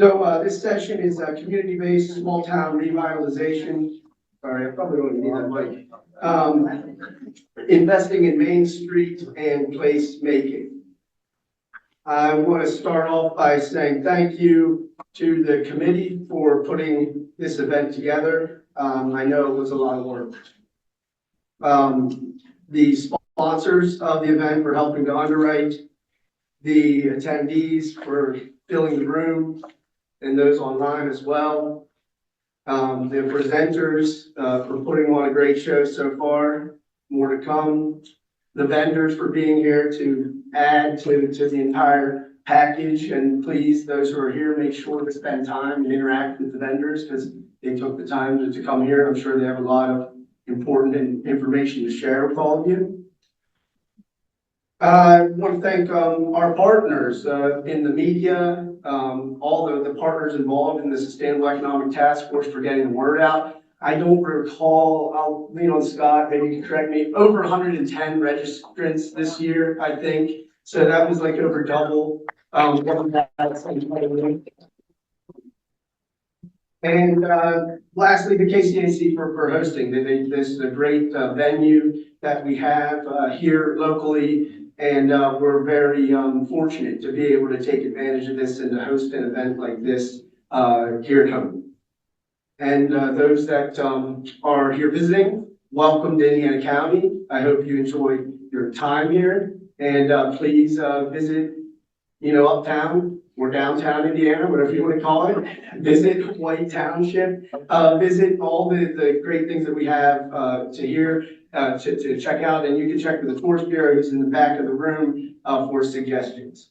So this session is community-based small town revitalization. Sorry, I probably don't need that mic. Investing in Main Street and place making. I want to start off by saying thank you to the committee for putting this event together. I know it was a lot of work. The sponsors of the event for helping to underwrite, the attendees for filling the room, and those online as well. The presenters for putting on a great show so far, more to come. The vendors for being here to add to the entire package. And please, those who are here, make sure to spend time and interact with the vendors because they took the time to come here. I'm sure they have a lot of important information to share with all of you. I want to thank our partners in the media, all the partners involved in the Sustainable Economic Task Force for getting the word out. I don't recall, I'll lean on Scott, maybe you can correct me, over 110 registrants this year, I think. So that was like over double. And lastly, the KCAC for hosting. This is a great venue that we have here locally. And we're very fortunate to be able to take advantage of this and to host an event like this here at home. And those that are here visiting, welcome to Indiana County. I hope you enjoy your time here. And please visit, uptown or downtown Indiana, whatever you want to call it. Visit White Township. Visit all the great things that we have to hear. To check out, and you can check with the Tourist Bureau who's in the back of the room for suggestions.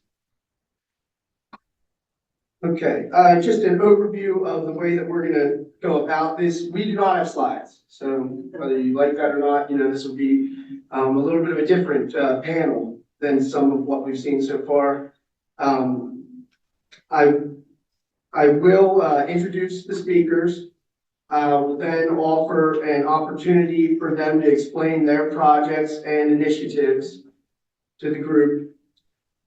Okay, just an overview of the way that we're going to go about this. We do not have slides, so whether you like that or not, this will be a little bit of a different panel than some of what we've seen so far. I will introduce the speakers. Will then offer an opportunity for them to explain their projects and initiatives to the group.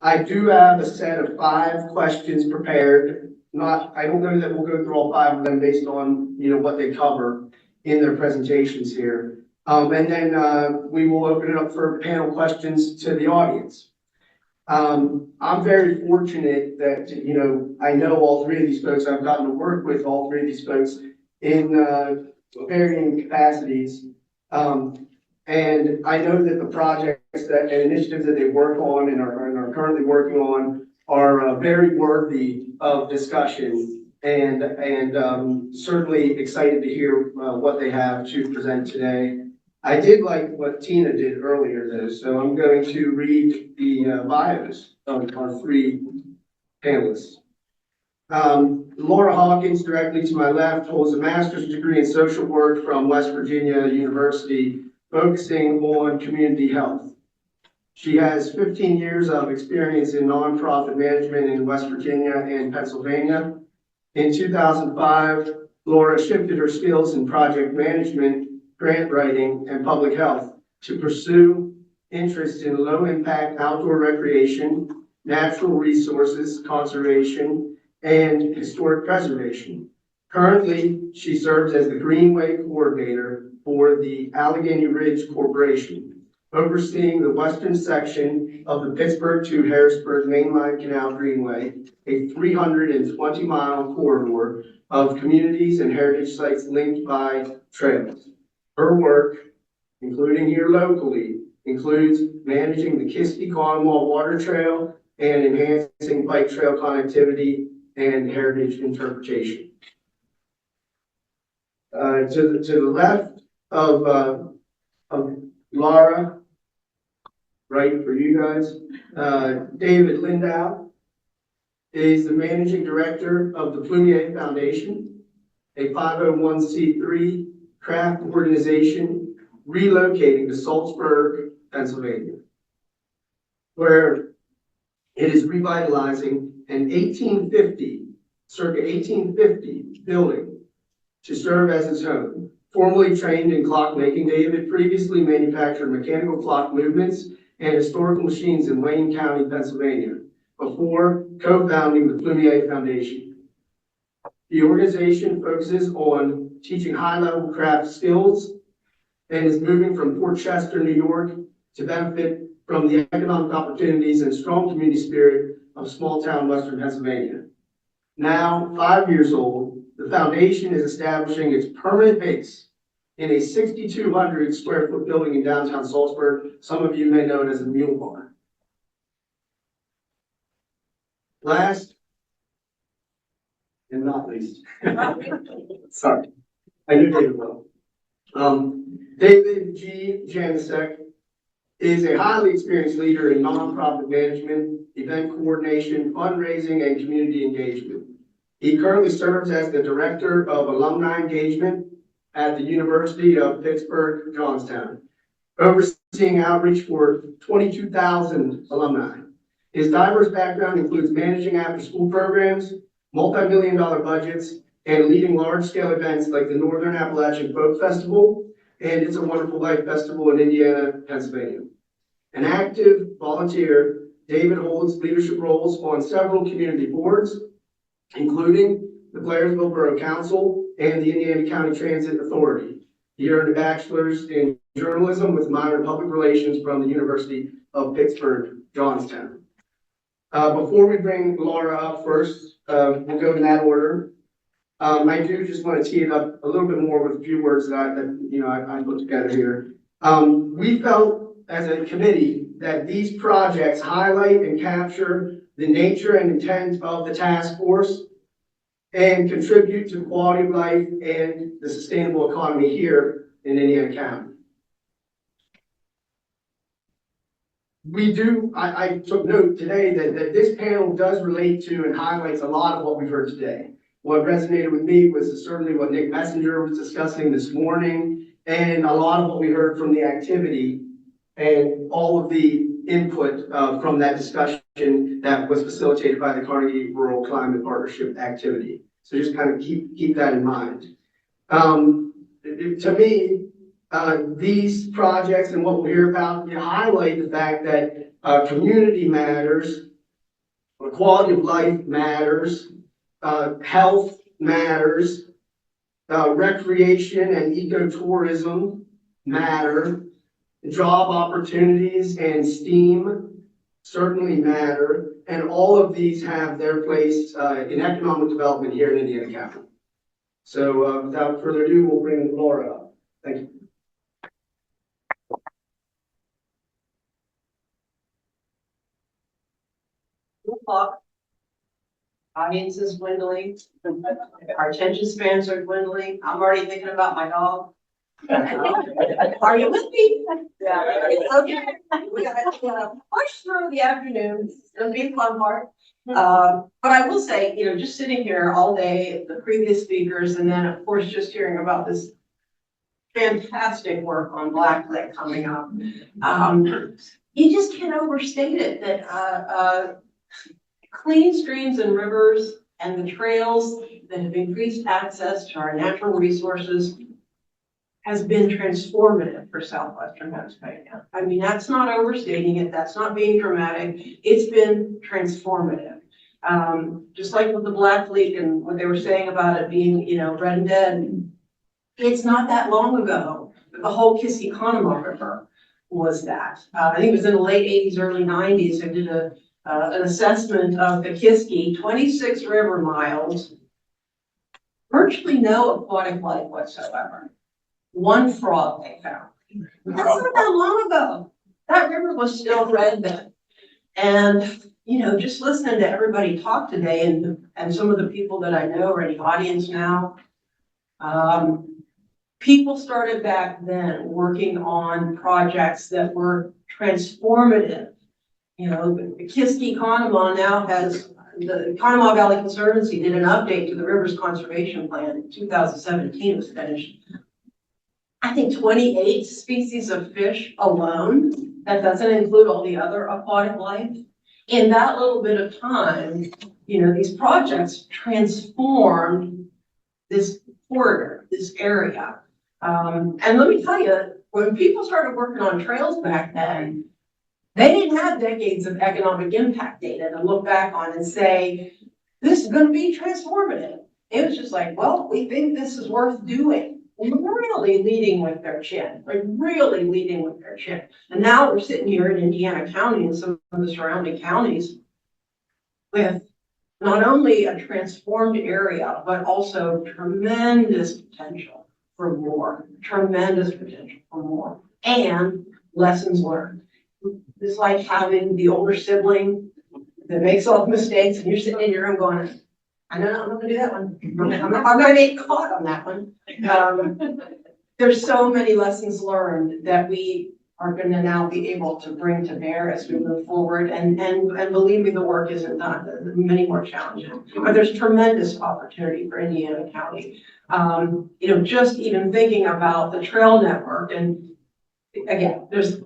I do have a set of 5 questions prepared. I don't know that we'll go through all 5 of them based on what they cover in their presentations here. And then we will open it up for panel questions to the audience. I'm very fortunate that I know all 3 of these folks. I've gotten to work with all 3 of these folks in varying capacities. And I know that the projects and initiatives that they work on and are currently working on are very worthy of discussion and certainly excited to hear what they have to present today. I did like what Tina did earlier though, so I'm going to read the bios of our 3 panelists. Laura Hawkins, directly to my left, holds a master's degree in social work from West Virginia University, focusing on community health. She has 15 years of experience in nonprofit management in West Virginia and Pennsylvania. In 2005, Laura shifted her skills in project management, grant writing, and public health to pursue interests in low-impact outdoor recreation, natural resources, conservation, and historic preservation. Currently, she serves as the Greenway coordinator for the Allegheny Ridge Corporation, overseeing the western section of the Pittsburgh to Harrisburg Mainline Canal Greenway, a 320-mile corridor of communities and heritage sites linked by trails. Her work, including here locally, includes managing the Kisti-Conwall Water Trail and enhancing bike trail connectivity and heritage interpretation. To the left of Laura, right for you guys, David Lindow is the managing director of the Plumier Foundation, a 501c3 craft organization relocating to Salzburg, Pennsylvania, where it is revitalizing an circa 1850 building to serve as its home. Formerly trained in clockmaking, David previously manufactured mechanical clock movements and historical machines in Wayne County, Pennsylvania, before co-founding the Plumier Foundation. The organization focuses on teaching high-level craft skills and is moving from Port Chester, New York to benefit from the economic opportunities and strong community spirit of small-town Western Pennsylvania. Now 5 years old, the foundation is establishing its permanent base in a 6,200 square foot building in downtown Salzburg. Some of you may know it as a mule barn. Last and not least, sorry, I knew David well. David G. Janusek is a highly experienced leader in nonprofit management, event coordination, fundraising, and community engagement. He currently serves as the Director of Alumni Engagement at the University of Pittsburgh, Johnstown, overseeing outreach for 22,000 alumni. His diverse background includes managing after-school programs, multi-million-dollar budgets, and leading large-scale events like the Northern Appalachian Folk Festival and It's a Wonderful Life Festival in Indiana, Pennsylvania. An active volunteer, David holds leadership roles on several community boards, including the Blairsville Borough Council and the Indiana County Transit Authority. He earned a bachelor's in journalism with minor in public relations from the University of Pittsburgh, Johnstown. Before we bring Laura up first, we'll go in that order. I do just want to tee it up a little bit more with a few words that I put together here. We felt as a committee that these projects highlight and capture the nature and intent of the task force and contribute to quality of life and the sustainable economy here in Indiana County. I took note today that this panel does relate to and highlights a lot of what we've heard today. What resonated with me was certainly what Nick Messenger was discussing this morning, and a lot of what we heard from the activity and all of the input from that discussion that was facilitated by the Carnegie Rural Climate Partnership activity. So just kind of keep that in mind. To me, these projects and what we'll hear about highlight the fact that community matters, quality of life matters, health matters, recreation and ecotourism matter, job opportunities and STEAM certainly matter, and all of these have their place in economic development here in Indiana County. So without further ado, we'll bring Laura up. Thank you. Audience is dwindling. Our attention spans are dwindling. I'm already thinking about my dog. Are you with me? Yeah. Okay. We gotta push through the afternoon. It's gonna be a fun part. But I will say, just sitting here all day, the previous speakers, and then of course just hearing about this fantastic work on Black Lake coming up. You just can't overstate it that clean streams and rivers and the trails that have increased access to our natural resources has been transformative for Southwestern Pennsylvania. I mean, that's not overstating it. That's not being dramatic. It's been transformative. Just like with the Black Lake and what they were saying about it being, red and dead. It's not that long ago that the whole Kissi-Conemaugh River was that. I think it was in the late 80s, early 90s. I did an assessment of the Kiski, 26 river miles, virtually no aquatic life whatsoever. One frog they found. That's not that long ago. That river was still red then. And, just listening to everybody talk today and some of the people that I know are in the audience now, people started back then working on projects that were transformative. The Kiski-Conemaugh now has, the Conemaugh Valley Conservancy did an update to the Rivers Conservation Plan in 2017, it was finished. I think 28 species of fish alone. That doesn't include all the other aquatic life. In that little bit of time, these projects transformed this corridor, this area. And let me tell you, when people started working on trails back then, they didn't have decades of economic impact data to look back on and say, this is going to be transformative. It was just like, well, we think this is worth doing. Really leading with their chin, like really leading with their chin. And now we're sitting here in Indiana County and some of the surrounding counties with not only a transformed area, but also tremendous potential for more, tremendous potential for more, and lessons learned. It's like having the older sibling that makes all the mistakes and you're sitting in your room going, I know I'm not gonna do that one. I'm gonna get caught on that one. There's so many lessons learned that we are gonna now be able to bring to bear as we move forward. And believe me, the work isn't done. There's many more challenges, but there's tremendous opportunity for Indiana County. Just even thinking about the trail network, and again, there's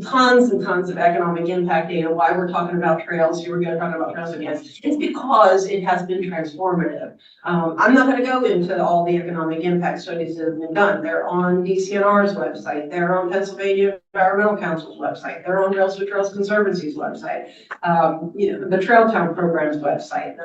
tons and tons of economic impact data. Why we're talking about trails, you were going to talk about trails again. It's because it has been transformative. I'm not going to go into all the economic impact studies that have been done. They're on DCNR's website. They're on Pennsylvania Environmental Council's website. They're on Rails to Trails Conservancy's website. The Trail Town Program's website.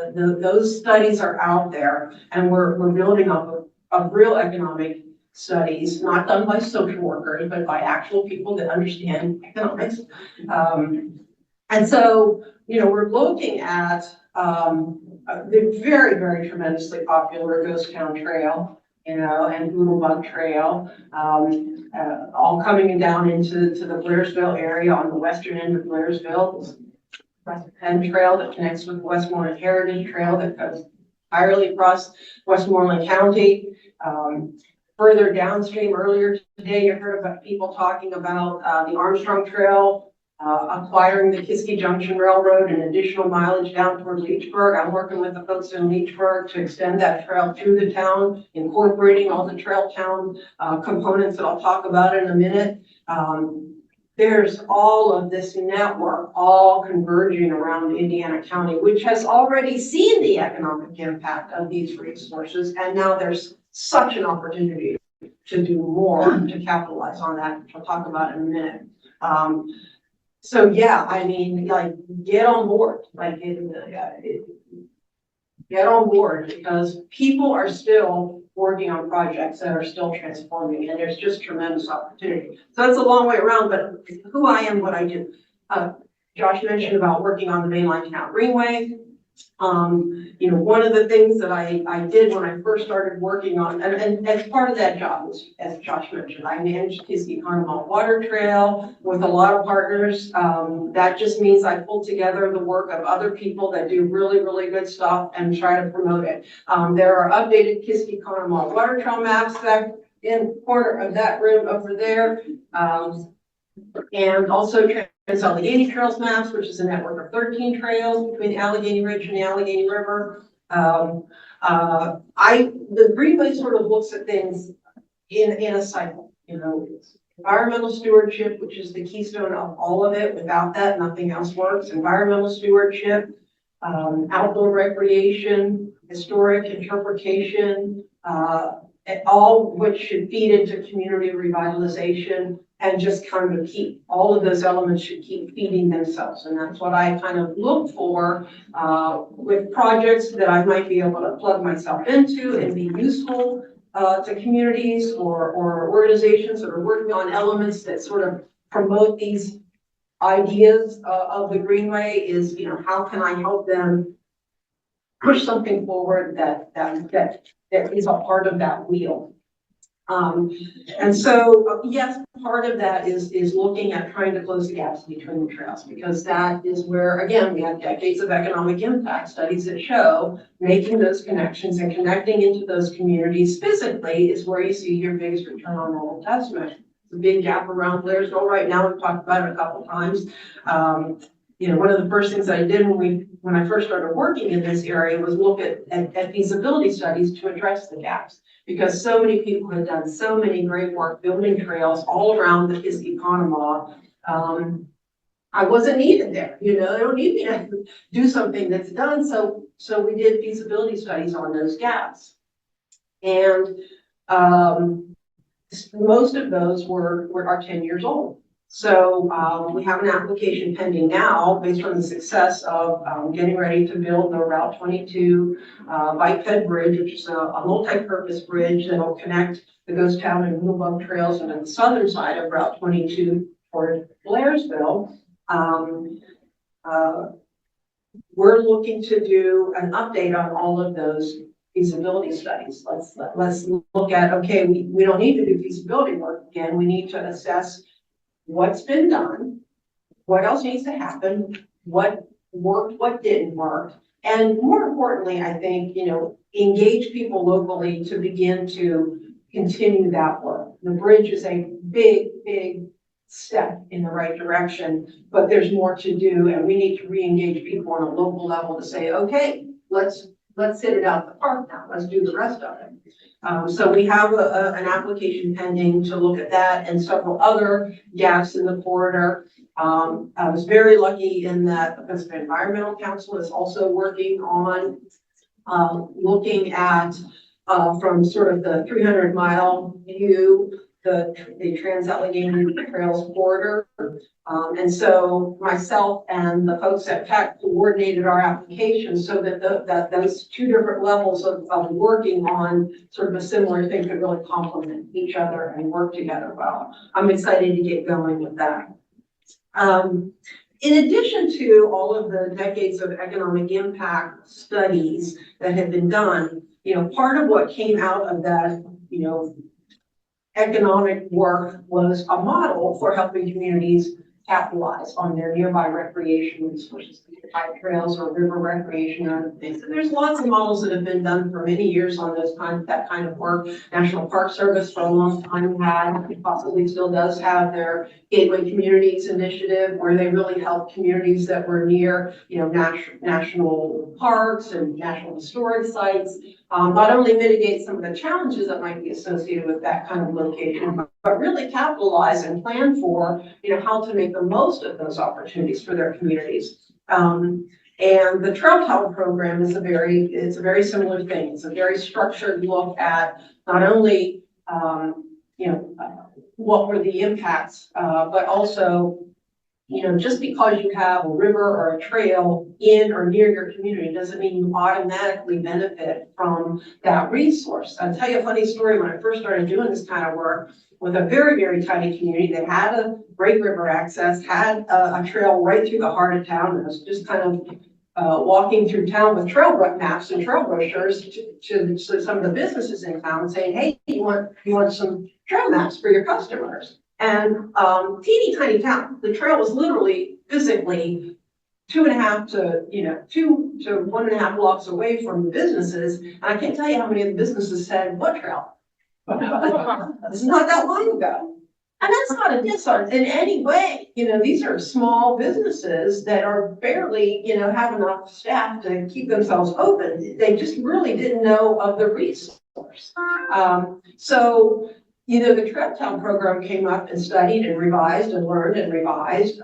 Those studies are out there, and we're building up a real economic studies, not done by social workers, but by actual people that understand economics. And so, we're looking at the very, very tremendously popular Ghost Town Trail, and Boodlebug Trail, all coming down into the Blairsville area on the western end of Blairsville. West Penn Trail that connects with Westmoreland Heritage Trail that goes entirely across Westmoreland County. Further downstream, earlier today, you heard about people talking about the Armstrong Trail, acquiring the Kiski Junction Railroad and additional mileage down toward Leechburg. I'm working with the folks in Leechburg to extend that trail through the town, incorporating all the trail town components that I'll talk about in a minute. There's all of this network all converging around Indiana County, which has already seen the economic impact of these resources, and now there's such an opportunity to do more to capitalize on that, which I'll talk about in a minute. So yeah, get on board, get on board, because people are still working on projects that are still transforming, and there's just tremendous opportunity. So that's a long way around, but who I am, what I do. Josh mentioned about working on the mainline canal Greenway. One of the things that I did when I first started working on, and as part of that job, as Josh mentioned, I managed Kiski Conemaugh Water Trail with a lot of partners. That just means I pull together the work of other people that do really, really good stuff and try to promote it. There are updated Kiski Conemaugh Water Trail maps back in the corner of that room over there. And also Allegheny Trails maps, which is a network of 13 trails between the Allegheny Ridge and the Allegheny River. The Greenway sort of looks at things in a cycle, environmental stewardship, which is the keystone of all of it. Without that, nothing else works. Environmental stewardship, outdoor recreation, historic interpretation, all which should feed into community revitalization. And just kind of keep, all of those elements should keep feeding themselves. And that's what I kind of look for with projects that I might be able to plug myself into and be useful to communities or organizations that are working on elements that sort of promote these ideas of the Greenway. Is, how can I help them push something forward that is a part of that wheel. And so, yes, part of that is looking at trying to close the gaps between the trails, because that is where, again, we have decades of economic impact studies that show making those connections and connecting into those communities physically is where you see your biggest return on rural investment. It's a big gap around Blairsville right now. We've talked about it a couple times. One of the first things I did when I first started working in this area was look at feasibility studies to address the gaps. Because so many people have done so many great work building trails all around the Kiski Conemaugh. I wasn't needed there, they don't need me to do something that's done. So we did feasibility studies on those gaps. And most of those are 10 years old. So we have an application pending now based on the success of getting ready to build the Route 22 bike ped bridge, which is a multi-purpose bridge that will connect the Ghost Town and Lindow trails and the southern side of Route 22 toward Blairsville. We're looking to do an update on all of those feasibility studies. Let's look at, okay, we don't need to do feasibility work again. We need to assess what's been done, what else needs to happen, what worked, what didn't work. And more importantly, I think, engage people locally to begin to continue that work. The bridge is a big step in the right direction, but there's more to do, and we need to re-engage people on a local level to say, okay, let's hit it out the park now. Let's do the rest of it. So we have an application pending to look at that and several other gaps in the corridor. I was very lucky in that the Pennsylvania Environmental Council is also working on looking at from sort of the 300-mile view, the Trans-Allegheny Trails corridor. And so myself and the folks at PEC coordinated our application so that those two different levels of working on sort of a similar thing could really complement each other and work together well. I'm excited to get going with that. In addition to all of the decades of economic impact studies that have been done, part of what came out of that, economic work was a model for helping communities capitalize on their nearby recreation resources, bike trails or river recreation or other things. And there's lots of models that have been done for many years on that kind of work. National Park Service for a long time had, possibly still does have, their Gateway Communities Initiative, where they really help communities that were near, national parks and national historic sites, not only mitigate some of the challenges that might be associated with that kind of location, but really capitalize and plan for, how to make the most of those opportunities for their communities. And the Trail Town program is it's a very similar thing. It's a very structured look at not only, what were the impacts, but also, just because you have a river or a trail in or near your community doesn't mean you automatically benefit from that resource. I'll tell you a funny story. When I first started doing this kind of work with a very tiny community that had a great river access, had a trail right through the heart of town, and was just kind of walking through town with trail maps and trail brochures to some of the businesses in town saying, hey, you want some trail maps for your customers? And teeny tiny town, the trail was literally physically 2.5 to 2 to 1.5 blocks away from the businesses. And I can't tell you how many of the businesses said, what trail? It's not that long ago. And that's not a diss in any way. These are small businesses that are barely, have enough staff to keep themselves open. They just really didn't know of the resource. So the Trail Town program came up and studied and revised and learned and revised,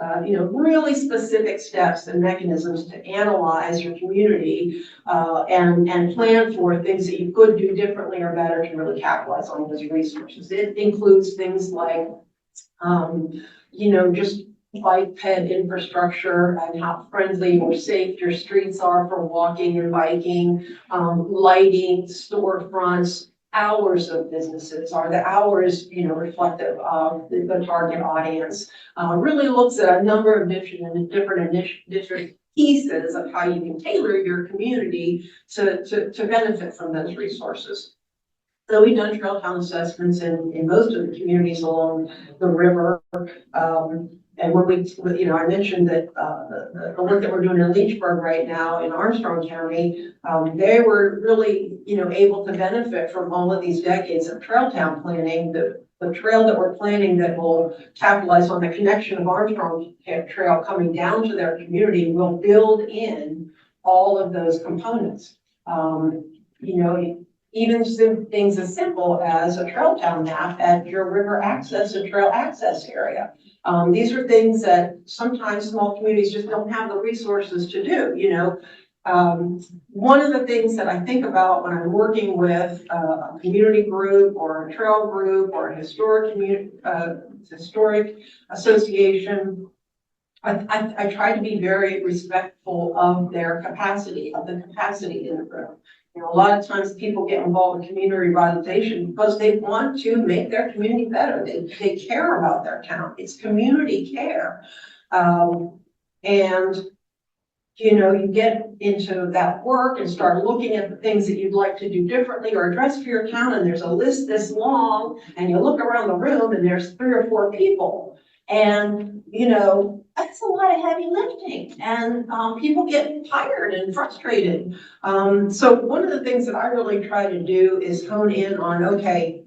really specific steps and mechanisms to analyze your community and plan for things that you could do differently or better to really capitalize on those resources. It includes things like, just bike ped infrastructure and how friendly or safe your streets are for walking and biking, lighting, storefronts, hours of businesses. Are the hours, reflective of the target audience? Really looks at a number of different pieces of how you can tailor your community to benefit from those resources. So we've done trail town assessments in most of the communities along the river. And when I mentioned that the work that we're doing in Leechburg right now in Armstrong County, they were really, able to benefit from all of these decades of trail town planning. The trail that we're planning that will capitalize on the connection of Armstrong Trail coming down to their community will build in all of those components. Even things as simple as a trail town map at your river access and trail access area. These are things that sometimes small communities just don't have the resources to do. One of the things that I think about when I'm working with a community group or a trail group or a historic association, I try to be very respectful of their capacity, of the capacity in the room. You know, a lot of times people get involved in community revitalization because they want to make their community better. They care about their town. It's community care. And you know, you get into that work and start looking at the things that you'd like to do differently or address for your town, and there's a list this long, and you look around the room and there's 3 or 4 people. And, you know, that's a lot of heavy lifting, and people get tired and frustrated. So one of the things that I really try to do is hone in on, okay,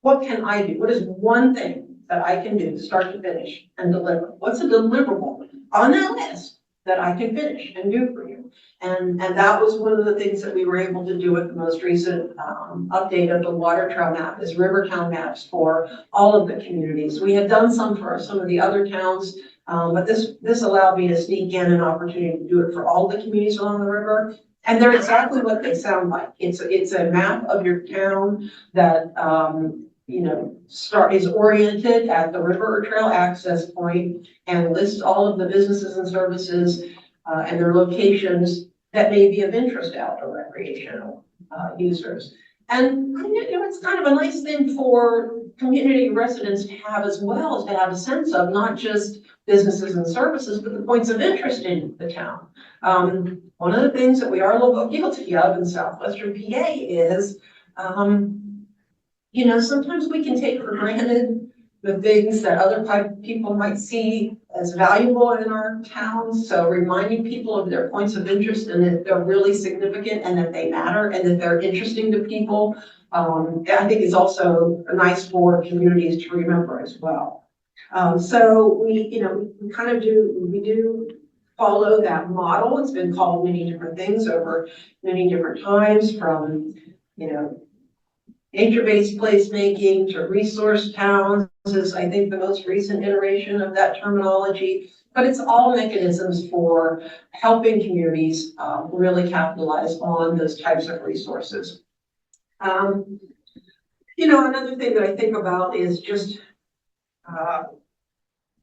what can I do? What is one thing that I can do, start to finish, and deliver? What's a deliverable on that list that I can finish and do for you? And that was one of the things that we were able to do with the most recent update of the water trail map, is river town maps for all of the communities. We had done some for some of the other towns, but this allowed me to sneak in an opportunity to do it for all the communities along the river. And they're exactly what they sound like. It's a map of your town that you know, is oriented at the river or trail access point and lists all of the businesses and services and their locations that may be of interest to outdoor recreational users. And you know, it's kind of a nice thing for community residents to have as well, as to have a sense of not just businesses and services, but the points of interest in the town. One of the things that we are a little bit guilty of in southwestern PA is you know, sometimes we can take for granted the things that other people might see as valuable in our towns. So reminding people of their points of interest and that they're really significant and that they matter and that they're interesting to people, I think is also nice for communities to remember as well. So we kind of do follow that model. It's been called many different things over many different times, from, you know, nature-based placemaking to resource towns is, I think, the most recent iteration of that terminology, but it's all mechanisms for helping communities really capitalize on those types of resources. You know, another thing that I think about is just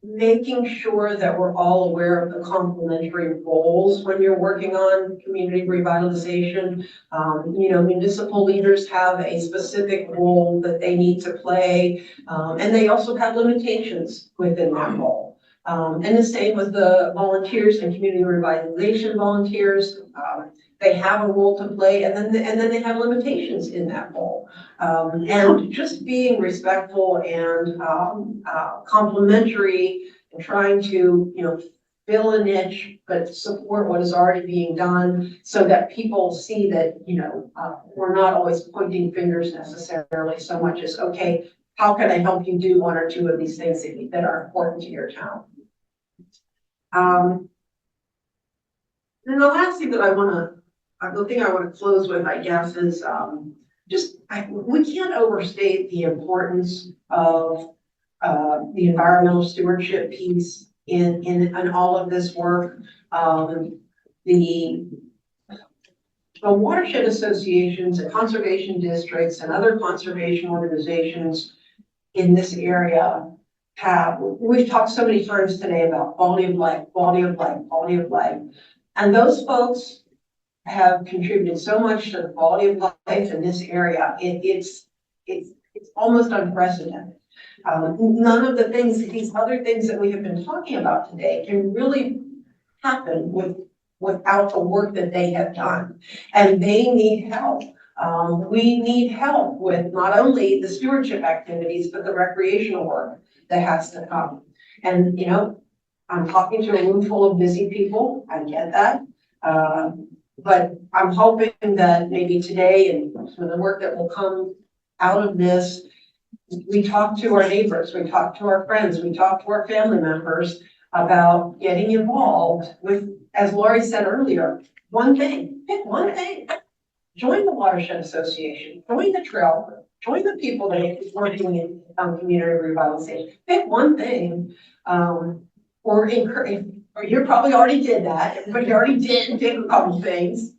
making sure that we're all aware of the complementary roles when you're working on community revitalization. You know, municipal leaders have a specific role that they need to play, and they also have limitations within that role. And the same with the volunteers and community revitalization volunteers. They have a role to play, and then they have limitations in that role. And just being respectful and complimentary and trying to, you know, fill a niche, but support what is already being done, so that people see that, you know, we're not always pointing fingers necessarily so much as, okay, how can I help you do 1 or 2 of these things that are important to your town? And the last thing that the thing I want to close with, I guess, is we can't overstate the importance of the environmental stewardship piece in all of this work. The watershed associations and conservation districts and other conservation organizations in this area we've talked so many times today about quality of life, quality of life, quality of life. And those folks have contributed so much to the quality of life in this area. It's almost unprecedented. None of these other things that we have been talking about today can really happen without the work that they have done. And they need help. We need help with not only the stewardship activities, but the recreational work that has to come. And, you know, I'm talking to a room full of busy people. I get that. But I'm hoping that maybe today and some of the work that will come out of this, we talk to our neighbors, we talk to our friends, we talk to our family members about getting involved with, as Lori said earlier, one thing, pick one thing. Join the Watershed Association, join the trail group, join the people that are working in community revitalization. Pick one thing, or encourage, or you probably already did that, everybody already did pick a couple things.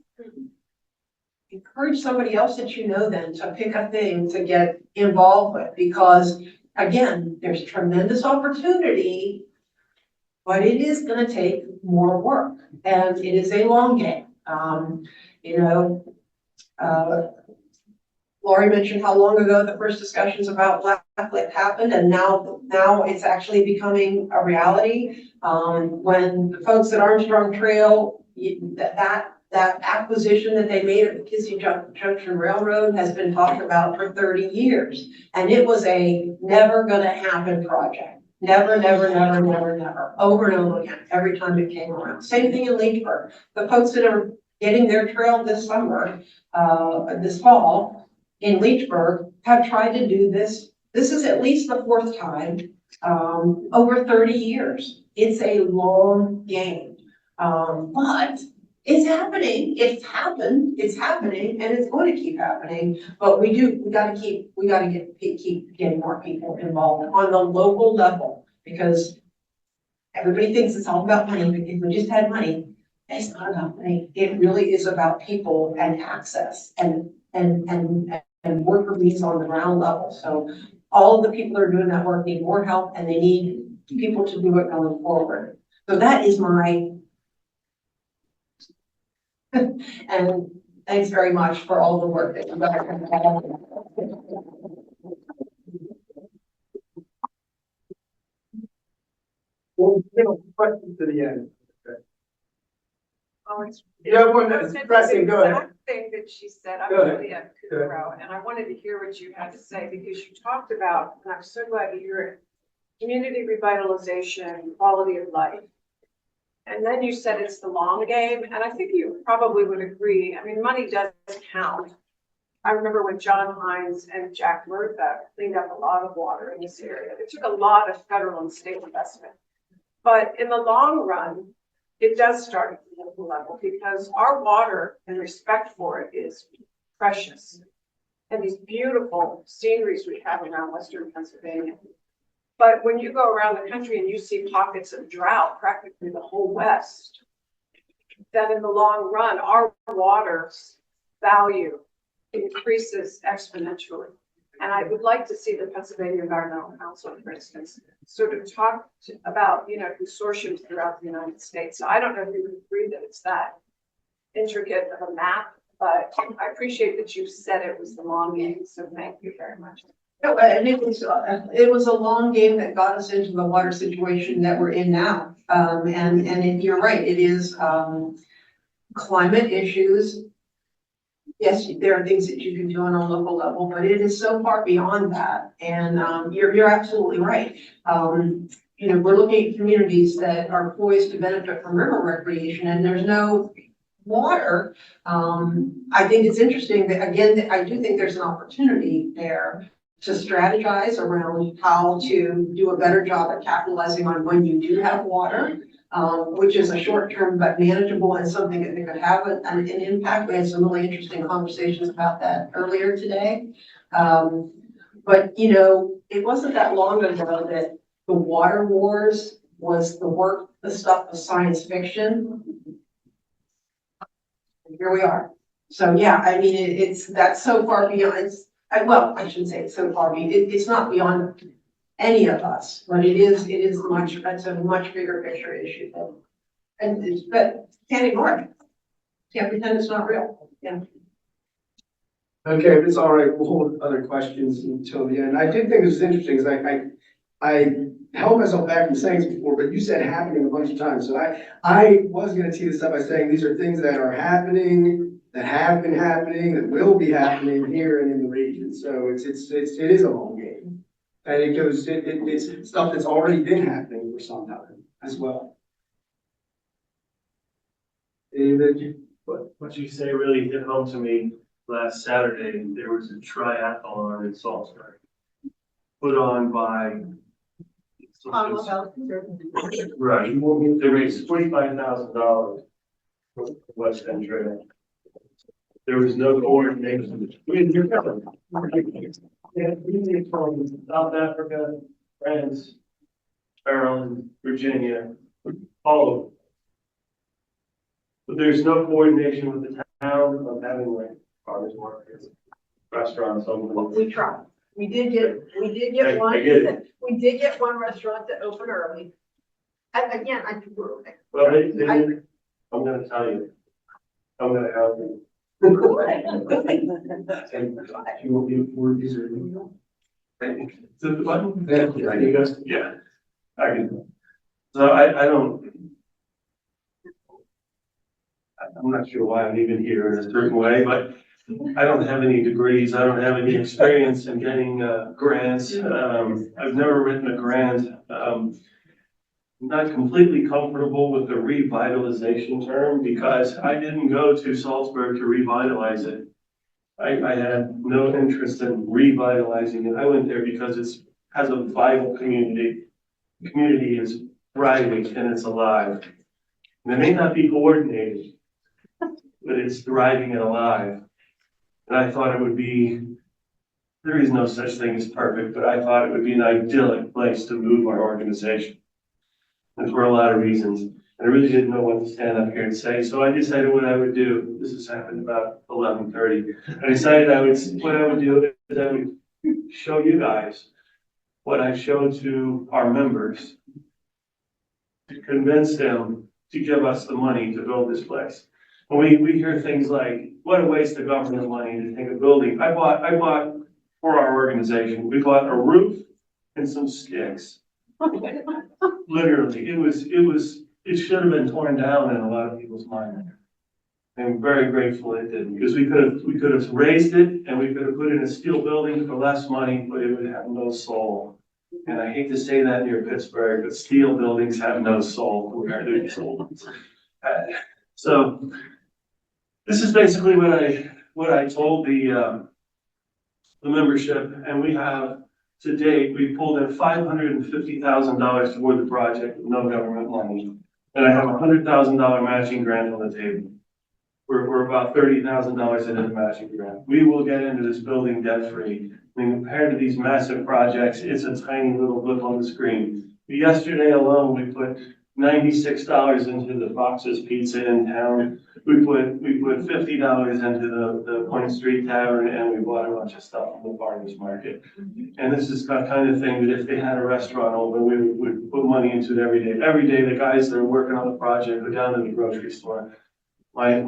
Encourage somebody else that you know then to pick a thing to get involved with, because again, there's tremendous opportunity, but it is gonna take more work, and it is a long game. You know, Lori mentioned how long ago the first discussions about Blacklight happened, and now it's actually becoming a reality. When the folks at Armstrong Trail, that acquisition that they made of the Kissing Junction Railroad has been talked about for 30 years. And it was a never gonna happen project. Never, never, never, never, never, over and over again, every time it came around. Same thing in Lynchburg. The folks that are getting their trail this summer, this fall in Lynchburg have tried to do this. This is at least the fourth time, over 30 years. It's a long game, but it's happening. It's happened. It's happening, and it's going to keep happening. But we gotta keep getting more people involved on the local level, because everybody thinks it's all about money. But if we just had money, it's not about money. It really is about people and access and worker needs on the ground level. So all of the people that are doing that work need more help, and they need people to do it going forward. So that is my. And thanks very much for all the work that you guys have done. Well, questions to the end. Okay. Oh, it's. You have one that's pressing, go ahead. Exact thing that she said, I'm Go ahead. really at Kudrow, and I wanted to hear what you had to say, because you talked about, and I'm so glad to hear it, community revitalization, quality of life. And then you said it's the long game, and I think you probably would agree. I mean, money does count. I remember when John Hines and Jack Murtha cleaned up a lot of water in this area. It took a lot of federal and state investment. But in the long run, it does start at the local level, because our water and respect for it is precious. And these beautiful sceneries we have around Western Pennsylvania. But when you go around the country and you see pockets of drought, practically the whole West, then in the long run, our water value increases exponentially. And I would like to see the Pennsylvania Environmental Council, for instance, sort of talk about, consortiums throughout the United States. So I don't know if you would agree that it's that intricate of a map, but I appreciate that you said it was the long game. So thank you very much. No, and it was a long game that got us into the water situation that we're in now. You're right, it is climate issues. Yes, there are things that you can do on a local level, but it is so far beyond that. And you're absolutely right. We're looking at communities that are poised to benefit from river recreation, and there's no water. I think it's interesting that, again, I do think there's an opportunity there to strategize around how to do a better job at capitalizing on when you do have water, which is a short term but manageable and something that could have an impact. We had some really interesting conversations about that earlier today. But it wasn't that long ago that the water wars was the stuff of science fiction. And here we are. So yeah, I mean, that's so far beyond. I shouldn't say it's so far beyond. It's not beyond any of us, but it's a much bigger picture issue. But can't ignore it. Can't pretend it's not real. Yeah. Okay, if it's all right, we'll hold other questions until the end. I did think this was interesting, because I held myself back from saying this before, but you said happening a bunch of times. So I was gonna tee this up by saying these are things that are happening, that have been happening, that will be happening here and in the region. So it is a long game. And it's stuff that's already been happening for some time as well. David? What you say really hit home to me. Last Saturday, there was a triathlon in Salisbury, put on by. Right, they raised $45,000 for West End Trail. There was no coordination. We from South Africa, France, Maryland, Virginia, all of them. But there's no coordination with the town of having like farmers markets, restaurants, Well, something. we tried. We did get I one, get it. we did get one restaurant to open early. And again, I think we're okay. Well, I'm gonna tell you, I'm gonna help you. And you will be more easier. Is it the button? Yeah, you guys, yeah, I can. So I don't. I'm not sure why I'm even here in a certain way, but I don't have any degrees. I don't have any experience in getting grants. I've never written a grant. I'm not completely comfortable with the revitalization term because I didn't go to Salzburg to revitalize it. I had no interest in revitalizing it. I went there because it has a vital community. The community is thriving and it's alive. And it may not be coordinated, but it's thriving and alive. And I thought it would be, there is no such thing as perfect, but I thought it would be an idyllic place to move our organization. And for a lot of reasons. I really didn't know what to stand up here and say, so I decided what I would do. This has happened about 11:30. I decided what I would do is I would show you guys what I showed to our members to convince them to give us the money to build this place. And we hear things like, what a waste of government money to take a building. I bought for our organization, we bought a roof and some sticks. Literally, it should have been torn down in a lot of people's mind. I'm very grateful it didn't, because we could have raised it and we could have put in a steel building for less money, but it would have no soul. And I hate to say that near Pittsburgh, but steel buildings have no soul compared to these old ones. So this is basically what I told the membership, and we have to date, we pulled in $550,000 toward the project with no government money. And I have a $100,000 matching grant on the table. We're about $30,000 into the matching grant. We will get into this building debt free. I mean, compared to these massive projects, it's a tiny little blip on the screen. Yesterday alone, we put $96 into the Fox's Pizza in town. We put $50 into the Point Street Tavern, and we bought a bunch of stuff from the farmers market. And this is the kind of thing that if they had a restaurant open, we would put money into it every day. Every day, the guys that are working on the project go down to the grocery store. My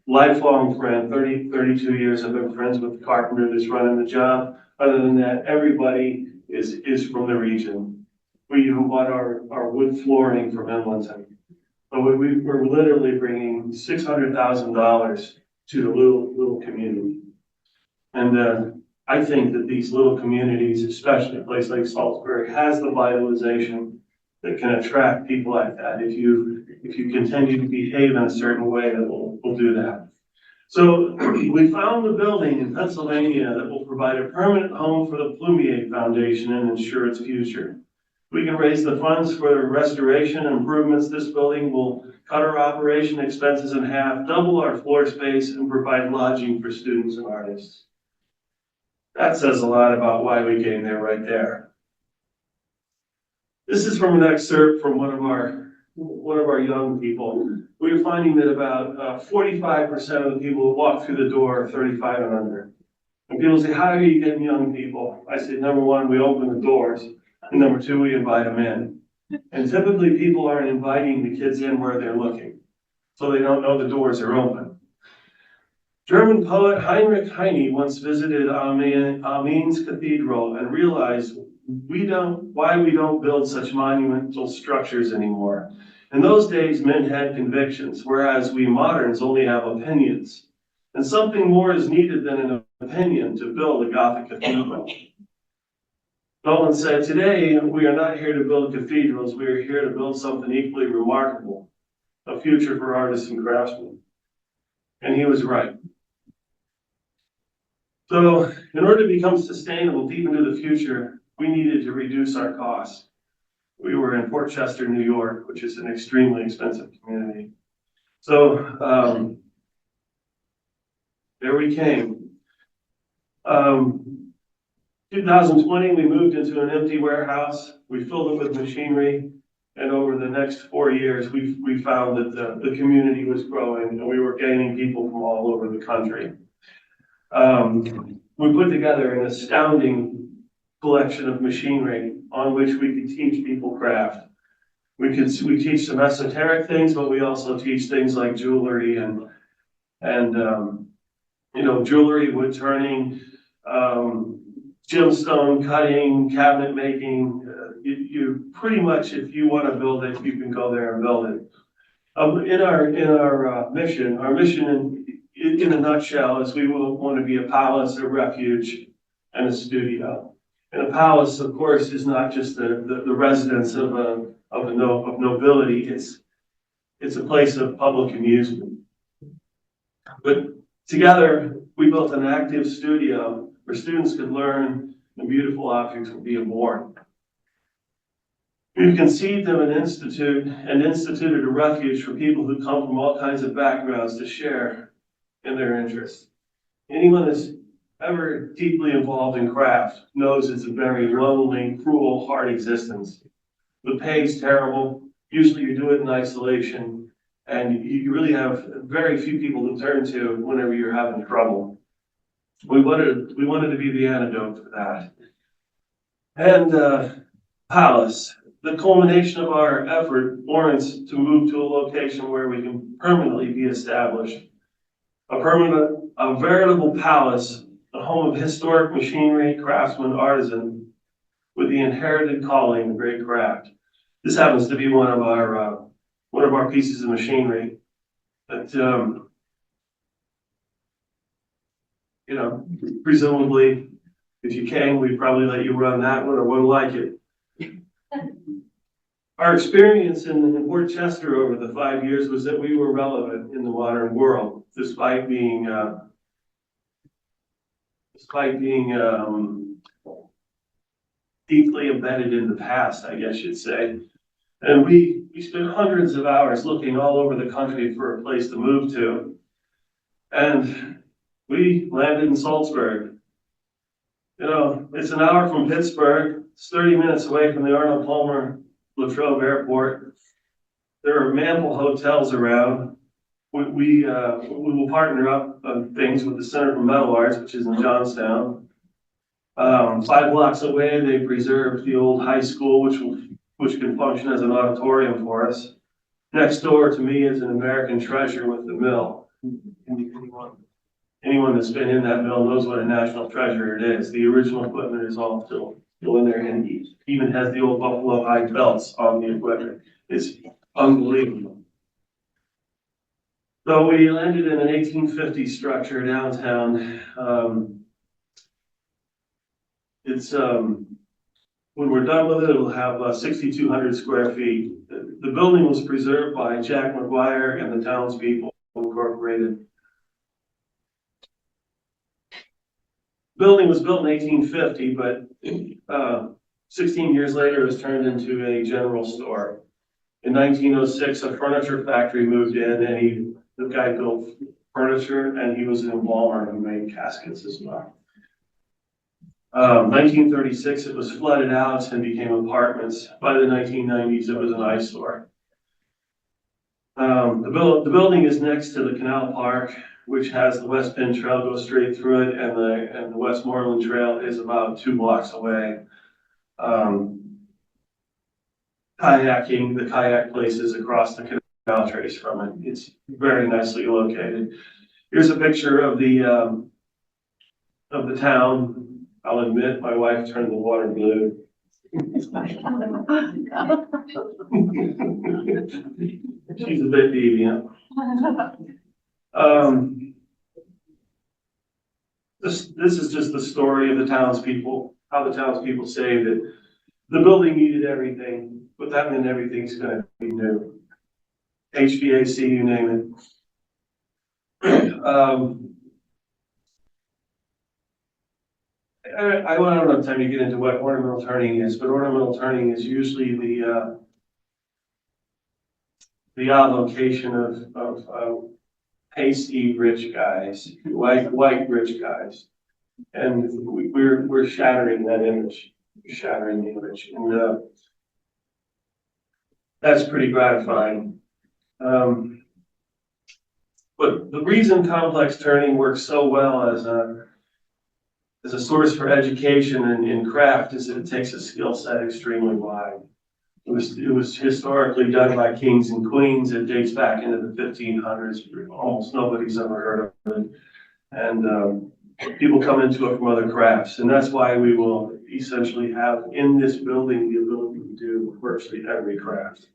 lifelong friend, 32 years, I've been friends with the carpenter that's running the job. Other than that, everybody is from the region. We even bought our wood flooring from Edmonton. But we're literally bringing $600,000 to the little community. And I think that these little communities, especially a place like Salzburg, has the vitalization that can attract people like that. If you continue to behave in a certain way, that will do that. So we found a building in Pennsylvania that will provide a permanent home for the Plumier Foundation and ensure its future. We can raise the funds for the restoration and improvements. This building will cut our operation expenses in half, double our floor space, and provide lodging for students and artists. That says a lot about why we came there right there. This is from an excerpt from one of our young people. We were finding that about 45% of the people who walk through the door are 35 and under. And people say, how are you getting young people? I said, number one, we open the doors. And number two, we invite them in. And typically people aren't inviting the kids in where they're looking. So they don't know the doors are open. German poet Heinrich Heine once visited Amiens Cathedral and realized why we don't build such monumental structures anymore. In those days, men had convictions, whereas we moderns only have opinions. And something more is needed than an opinion to build a Gothic cathedral. Nolan said, today we are not here to build cathedrals, we are here to build something equally remarkable, a future for artists and craftsmen. And he was right. So in order to become sustainable deep into the future, we needed to reduce our costs. We were in Port Chester, New York, which is an extremely expensive community. So there we came. 2020, we moved into an empty warehouse. We filled it with machinery. And over the next 4 years, we found that the community was growing and we were gaining people from all over the country. We put together an astounding collection of machinery on which we could teach people craft. We teach some esoteric things, but we also teach things like jewelry and jewelry, wood turning, gemstone cutting, cabinet making. You pretty much, if you want to build it, you can go there and build it. In our mission in a nutshell is we want to be a palace, a refuge, and a studio. And a palace, of course, is not just the residence of nobility. It's a place of public amusement. But together, we built an active studio where students could learn and beautiful objects were being born. We've conceived of an institute and instituted a refuge for people who come from all kinds of backgrounds to share in their interests. Anyone that's ever deeply involved in craft knows it's a very lonely, cruel, hard existence. The pay's terrible. Usually you do it in isolation, and you really have very few people to turn to whenever you're having trouble. We wanted to be the antidote for that. And Palace, the culmination of our effort warrants to move to a location where we can permanently be established. A veritable palace, a home of historic machinery, craftsman, artisan, with the inherited calling of great craft. This happens to be one of our pieces of machinery that, presumably, if you came, we'd probably let you run that one or one like it. Our experience in Worcester over the 5 years was that we were relevant in the modern world, despite being deeply embedded in the past, I guess you'd say. And we spent hundreds of hours looking all over the country for a place to move to. And we landed in Salzburg. It's an hour from Pittsburgh. It's 30 minutes away from the Arnold Palmer Latrobe Airport. There are ample hotels around. We will partner up on things with the Center for Metal Arts, which is in Johnstown. 5 blocks away, they preserved the old high school, which can function as an auditorium for us. Next door to me is an American treasure with the mill. Anyone that's been in that mill knows what a national treasure it is. The original equipment is all still in there, and even has the old buffalo hide belts on the equipment. It's unbelievable. So we landed in an 1850 structure downtown. When we're done with it, it'll have 6,200 square feet. The building was preserved by Jack McGuire and the Townspeople Incorporated. Building was built in 1850, but 16 years later, it was turned into a general store. In 1906, a furniture factory moved in, and the guy built furniture, and he was an embalmer who made caskets as well. 1936, it was flooded out and became apartments. By the 1990s, it was an eyesore. The building is next to the Canal Park, which has the West Penn Trail go straight through it, and the Westmoreland Trail is about 2 blocks away. Kayaking, the kayak place is across the canal trace from it. It's very nicely located. Here's a picture of the town. I'll admit, my wife turned the water blue. She's a bit deviant. This is just the story of the townspeople, how the townspeople say that the building needed everything, but that meant everything's going to be new. HVAC, you name it. I don't have time to get into what ornamental turning is, but ornamental turning is usually the avocation of pasty rich guys, white rich guys, and we're shattering that image, shattering the image. And that's pretty gratifying. But the reason complex turning works so well as a source for education in craft is that it takes a skill set extremely wide. It was historically done by kings and queens. It dates back into the 1500s. Almost nobody's ever heard of it. And people come into it from other crafts. And that's why we will essentially have in this building the ability to do virtually every craft.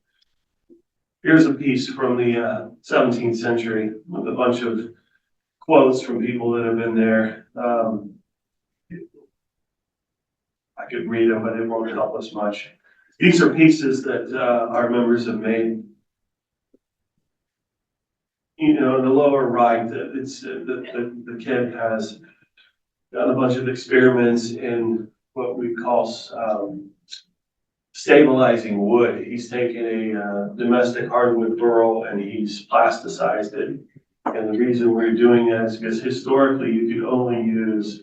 Here's a piece from the 17th century with a bunch of quotes from people that have been there. I could read them, but it won't help us much. These are pieces that our members have made. You know, in the lower right, it's the kid has done a bunch of experiments in what we call stabilizing wood. He's taken a domestic hardwood burl and he's plasticized it. And the reason we're doing that is because historically you could only use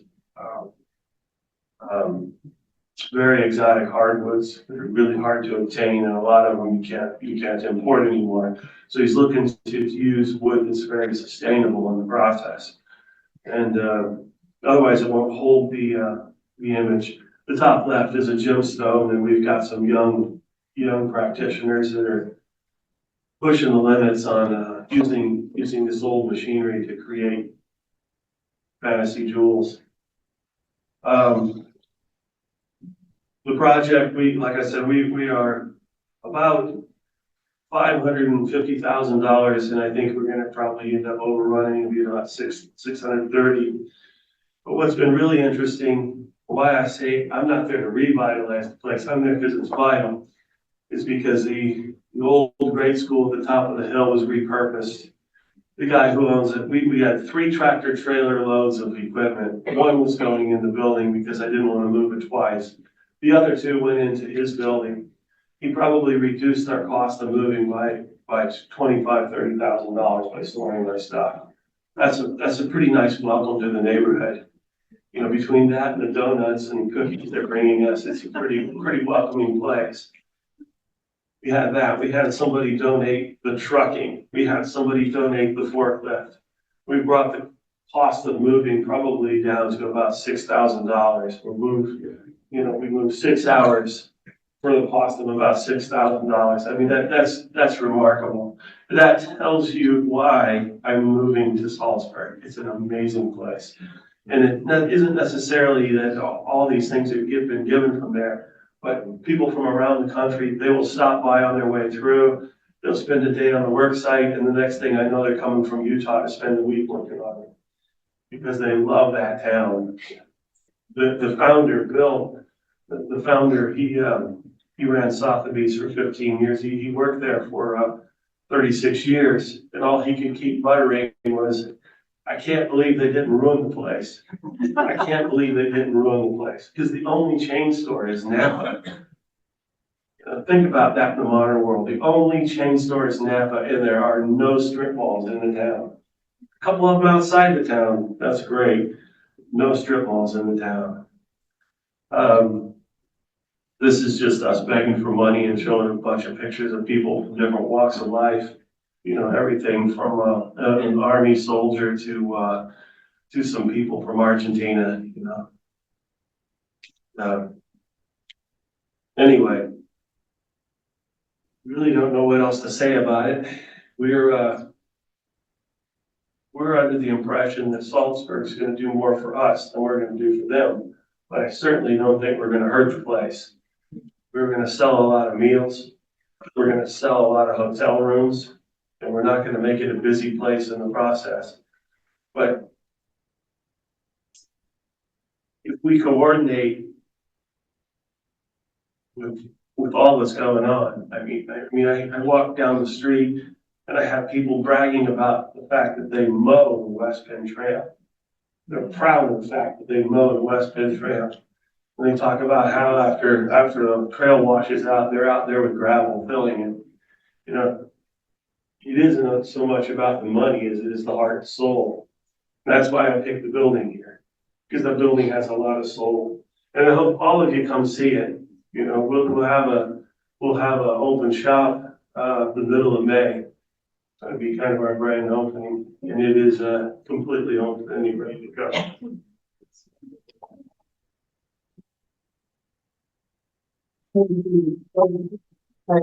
very exotic hardwoods that are really hard to obtain, and a lot of them you can't import anymore. So he's looking to use wood that's very sustainable in the process, and otherwise it won't hold the image. The top left is a gemstone, and we've got some young practitioners that are pushing the limits on using this old machinery to create fantasy jewels. The project, like I said, we are about $550,000, and I think we're going to probably end up overrunning and be about 630. But what's been really interesting, why I say I'm not there to revitalize the place, I'm there because it's vital, is because the old grade school at the top of the hill was repurposed. The guy who owns it, we had 3 tractor trailer loads of equipment. One was going in the building because I didn't want to move it twice. The other 2 went into his building. He probably reduced our cost of moving by $25,000-$30,000 by storing my stuff. That's a pretty nice welcome to the neighborhood. You know, between that and the donuts and cookies they're bringing us, it's a pretty welcoming place. We had that. We had somebody donate the trucking. We had somebody donate the forklift. We brought the cost of moving probably down to about $6,000. We moved 6 hours for the cost of about $6,000. I mean, that's remarkable. That tells you why I'm moving to Salisbury. It's an amazing place. And it isn't necessarily that all these things have been given from there, but people from around the country, they will stop by on their way through. They'll spend a day on the work site, and the next thing I know, they're coming from Utah to spend a week working on it because they love that town. The founder, Bill, the founder, he ran Sotheby's for 15 years. He worked there for 36 years, and all he could keep muttering was, I can't believe they didn't ruin the place. I can't believe they didn't ruin the place. Because the only chain store is Napa. Think about that in the modern world. The only chain store is Napa, and there are no strip malls in the town. A couple of them outside the town, that's great. No strip malls in the town. This is just us begging for money and showing a bunch of pictures of people from different walks of life. You know, everything from an army soldier to some people from Argentina, you know. Anyway, really don't know what else to say about it. We're under the impression that Salzburg's going to do more for us than we're going to do for them. But I certainly don't think we're going to hurt the place. We're going to sell a lot of meals. We're going to sell a lot of hotel rooms. And we're not going to make it a busy place in the process. But if we coordinate with all that's going on, I walk down the street and I have people bragging about the fact that they mow the West Penn Trail. They're proud of the fact that they mow the West Penn Trail. And they talk about how after the trail washes out, they're out there with gravel filling it. You know, it isn't so much about the money as it is the heart and soul. And that's why I picked the building here, because the building has a lot of soul. And I hope all of you come see it. You know, we'll have an open shop the middle of May. That'd be kind of our grand opening, and it is completely open for anybody to go. I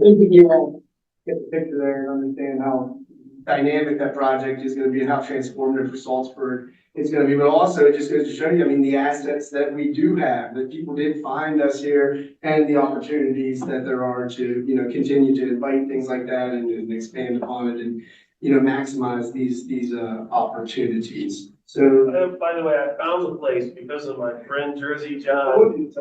think you all get the picture there and understand how dynamic that project is gonna be and how transformative for Salzburg it's gonna be. But also, it just goes to show you, I mean, the assets that we do have, that people did find us here, and the opportunities that there are to, you know, continue to invite things like that and expand upon it and, you know, maximize these opportunities. So, By the way, I found the place because of my friend Jersey John.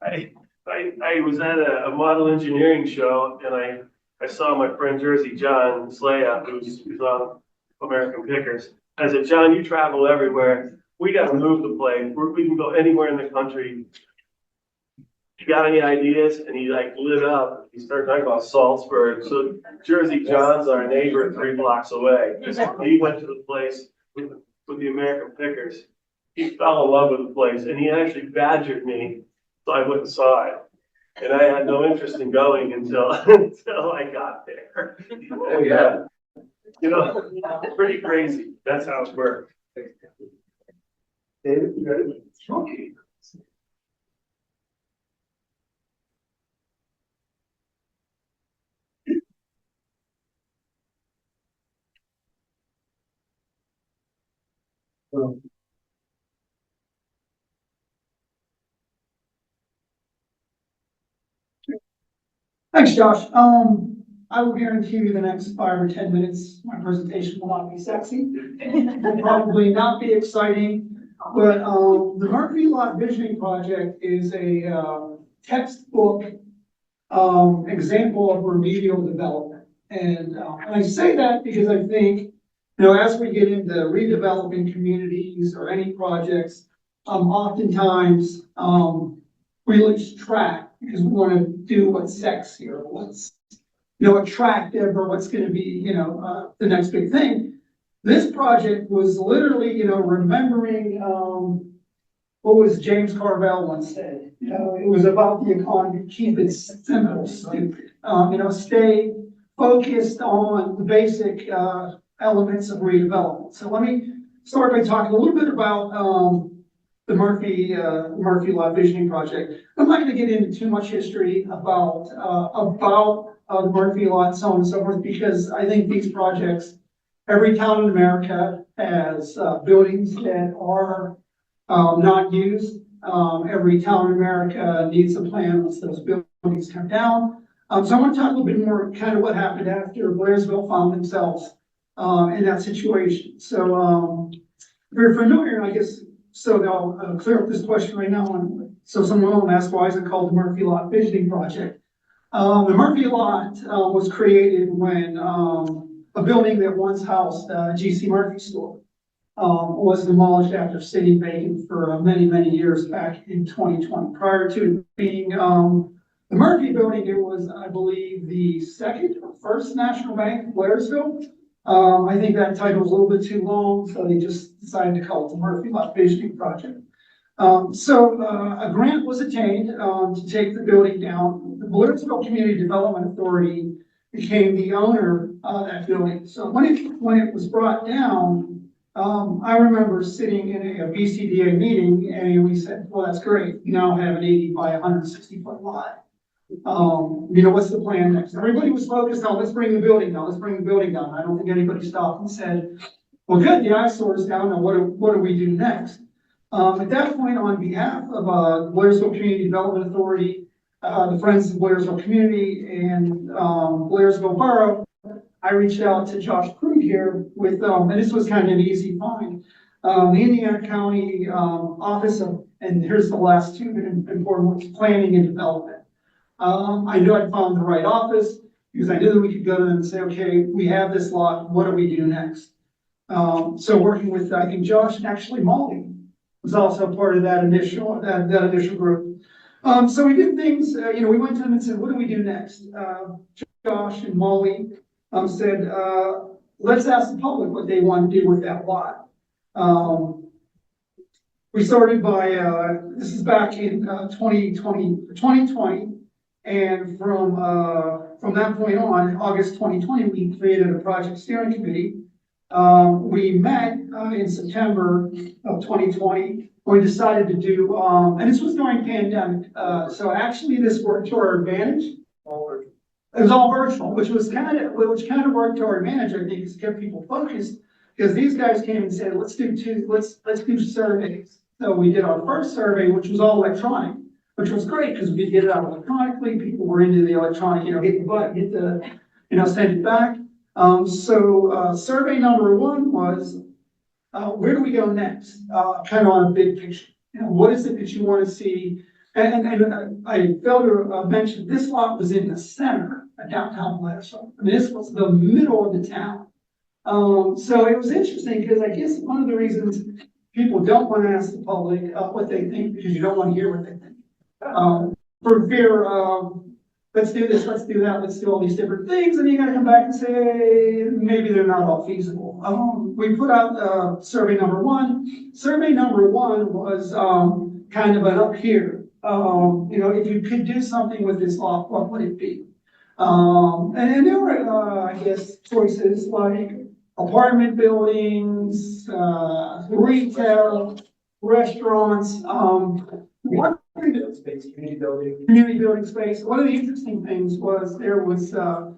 I was at a model engineering show, and I saw my friend Jersey John Slaya, who's on American Pickers. I said, John, you travel everywhere. We got to move the place. We can go anywhere in the country. You got any ideas? And he like lit up. He started talking about Salzburg. So Jersey John's our neighbor 3 blocks away. He went to the place with the American Pickers. He fell in love with the place, and he actually badgered me so I went and saw it. And I had no interest in going until I got there. oh yeah. You know, it's pretty crazy. That's how it works. David, you ready? Okay. Thanks, Josh. I will guarantee you the next 5 or 10 minutes, my presentation will not be sexy. Will probably not be exciting, but, the Murphy Lot Visioning Project is a, textbook, example of remedial development. And I say that because I think, you know, as we get into redeveloping communities or any projects, oftentimes, we lose track because we want to do what's sexy or what's, you know, attractive or what's going to be, you know, the next big thing. This project was literally, you know, remembering, what was James Carvell once said, you know, it was about the economy, keep it simple, stupid. You know, stay focused on the basic, elements of redevelopment. So let me start by talking a little bit about, the Murphy Lot Visioning Project. I'm not going to get into too much history about the Murphy Lot, so on and so forth, because I think these projects, every town in America has buildings that are not used. Every town in America needs a plan once those buildings come down. So I want to talk a little bit more kind of what happened after Blairsville found themselves in that situation. So if you're familiar, I guess. So I'll clear up this question right now. So someone will ask, why is it called the Murphy Lot Visioning Project? The Murphy Lot was created when a building that once housed G.C. Murphy store was demolished after sitting vacant for many, many years back in 2020. Prior to being the Murphy building, it was, I believe, the second or first national bank, Blairsville. I think that title was a little bit too long, so they just decided to call it the Murphy Lot Visioning Project. So a grant was attained to take the building down. The Blairsville Community Development Authority became the owner of that building. So when it was brought down, I remember sitting in a BCDA meeting, and we said, well, that's great. We now have an 80 by 160 foot lot. You know, what's the plan next? Everybody was focused on, let's bring the building down, let's bring the building down. I don't think anybody stopped and said, well, good, the eyesore is down, now what do we do next? At that point, on behalf of Blairsville Community Development Authority, the Friends of Blairsville Community, and Blairsville Borough, I reached out to Josh Krug here with, and this was kind of an easy find, the Indiana County Office of, and here's the last two important ones, Planning and Development. I knew I'd found the right office because I knew that we could go to them and say, okay, we have this lot, what do we do next? So working with, I think Josh and actually Molly was also part of that initial group. So we did things, you know, we went to them and said, what do we do next? Josh and Molly said, let's ask the public what they want to do with that lot. We started by, this is back in 2020, and from from that point on, in August 2020, we created a project steering committee. We met, in September of 2020. We decided to do, and this was during pandemic, so actually this worked to our advantage. It was all virtual, which kind of worked to our advantage, I think, because it kept people focused. Because these guys came and said, let's do surveys. So we did our first survey, which was all electronic, which was great because we did it out electronically. People were into the electronic, hit the button, send it back. Survey number one was, where do we go next? Kind of on a big picture. What is it that you want to see? And I failed to mention, this lot was in the center of downtown Blairsville. I mean, this was the middle of the town. So it was interesting because I guess one of the reasons people don't want to ask the public what they think, because you don't want to hear what they think. For fear of, let's do this, let's do that, let's do all these different things, and you gotta come back and say, maybe they're not all feasible. We put out survey number one. Survey number one was kind of an up here. If you could do something with this lot, what would it be? And there were, I guess, choices like apartment buildings, retail, restaurants, community building space. One of the interesting things was there was a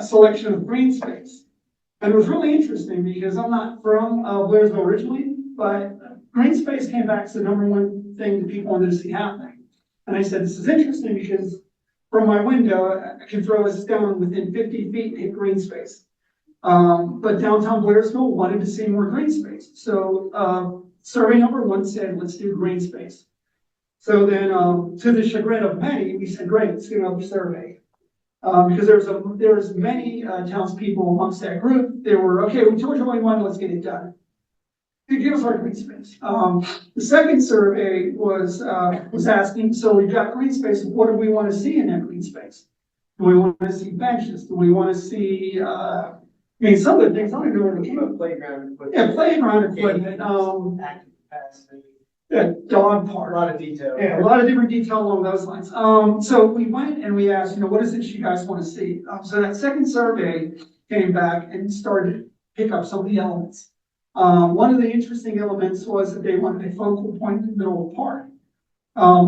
selection of green space. And it was really interesting because I'm not from Blairsville originally, but green space came back as the number one thing that people wanted to see happening. And I said, this is interesting because from my window, I can throw a stone within 50 feet and hit green space. But downtown Blairsville wanted to see more green space. So survey number one said, let's do green space. So then, to the chagrin of many, we said, great, let's do another survey. Because there's many townspeople amongst that group. They were, okay, we told you what we wanted, let's get it done. Give us our green space. The second survey was asking, so we've got green space, what do we want to see in that green space? Do we want to see benches? Do we want to see, some of the things, I don't even know where they came up. Playground equipment. Yeah, playground equipment, Active capacity. yeah, dog park. A lot of detail. Yeah, a lot of different detail along those lines. So we went and we asked, what is it you guys want to see? So that second survey came back and started to pick up some of the elements. One of the interesting elements was that they wanted a focal point in the middle of the park.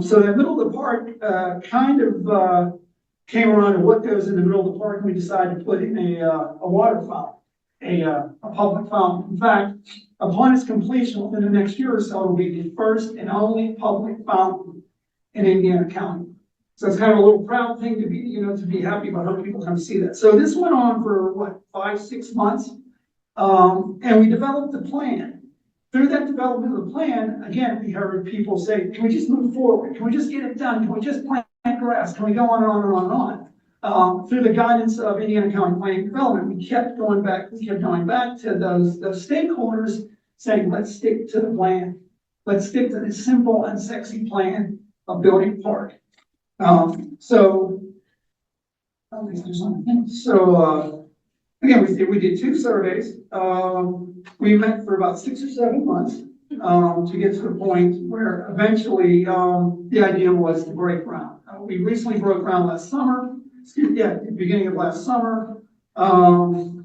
So that middle of the park kind of came around to what goes in the middle of the park, and we decided to put in a water fountain, a public fountain. In fact, upon its completion within the next year or so, it will be the first and only public fountain in Indiana County. So it's kind of a little proud thing to be, to be happy about how people come to see that. So this went on for 5-6 months. And we developed a plan. Through that development of the plan, again, we heard people say, can we just move forward? Can we just get it done? Can we just plant grass? Can we go on and on and on and on? Through the guidance of Indiana County Planning and Development, we kept going back to those stakeholders saying, let's stick to the plan. Let's stick to the simple and sexy plan of building a park. Again, we did 2 surveys. We met for about 6 or 7 months to get to the point where eventually the idea was to break ground. We recently broke ground last summer. At the beginning of last summer. I'll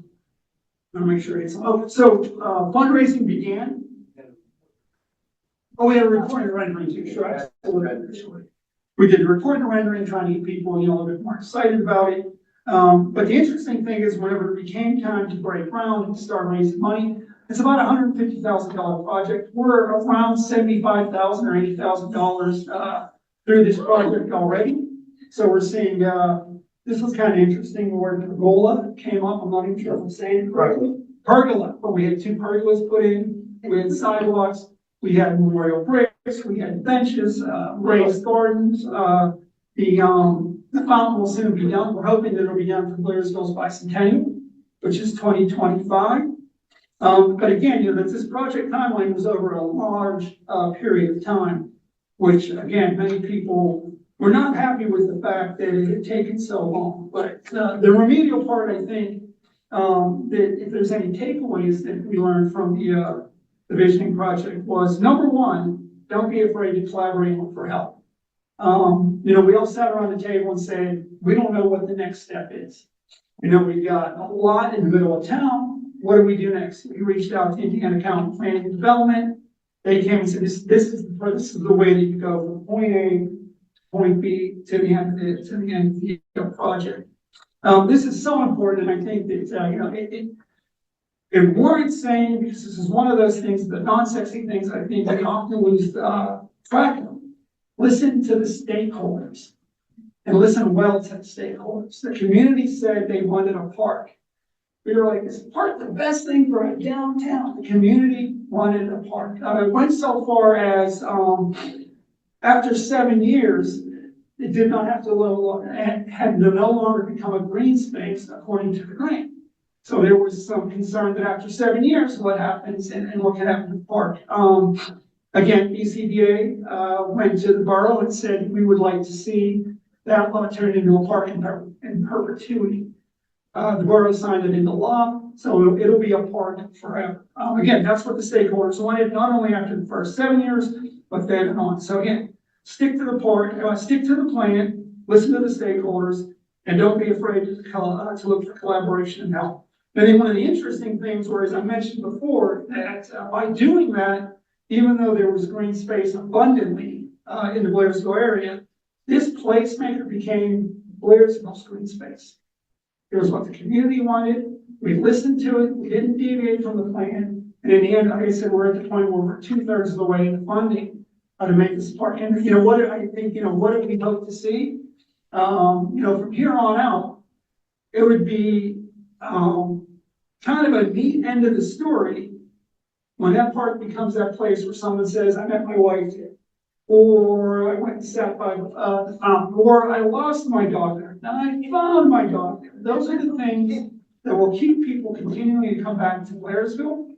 make sure it's fundraising began. Oh, we had a recording and rendering too. Sure, absolutely. We did the recording and rendering, trying to get people, a little bit more excited about it. But the interesting thing is whenever it became time to break ground and start raising money, it's about $150,000 project. We're around $75,000 or $80,000 through this project already. So we're seeing, this was kind of interesting. The word pergola came up. I'm not even sure if I'm saying it correctly. Pergola, but we had 2 pergolas put in. We had sidewalks. We had memorial bricks. We had benches, raised gardens. The fountain will soon be done. We're hoping that it'll be done for Blairsville's bicentennial, which is 2025. But again, this project timeline was over a large period of time, which again, many people were not happy with the fact that it had taken so long. But the remedial part, I think, that if there's any takeaways that we learned from the visioning project was, number one, don't be afraid to collaborate and look for help. We all sat around the table and said, we don't know what the next step is. You know, we've got a lot in the middle of town. What do we do next? We reached out to Indiana County Planning and Development. They came and said, this is the way that you go from point A to point B to the end of the project. This is so important, and I think that, you know, it warrants saying, because this is one of those things, the non-sexy things I think we often lose track of. Listen to the stakeholders and listen well to the stakeholders. The community said they wanted a park. We were like, is park the best thing for a downtown? The community wanted a park. It went so far as after 7 years, it did not have to had to no longer become a green space according to the grant. So there was some concern that after 7 years, what happens and what can happen to the park. Again, BCBA went to the borough and said, we would like to see that lot turned into a park in perpetuity. The borough signed it into law, so it'll be a park forever. Again, that's what the stakeholders wanted, not only after the first 7 years, but then and on. So again, stick to the park, stick to the plan, listen to the stakeholders, and don't be afraid to look for collaboration and help. I think one of the interesting things was, as I mentioned before, that by doing that, even though there was green space abundantly in the Blairsville area, this placemaker became Blairsville's green space. It was what the community wanted. We listened to it. We didn't deviate from the plan. And in the end, like I said, we're at the point where we're 2/3 of the way in the funding to make this park. And you know what I think, you know, what do we hope to see? You know, from here on out, it would be kind of a neat end of the story when that park becomes that place where someone says, I met my wife here, or I went and sat by the fountain, or I lost my dog there, and I found my dog there. Those are the things that will keep people continuing to come back to Blairsville,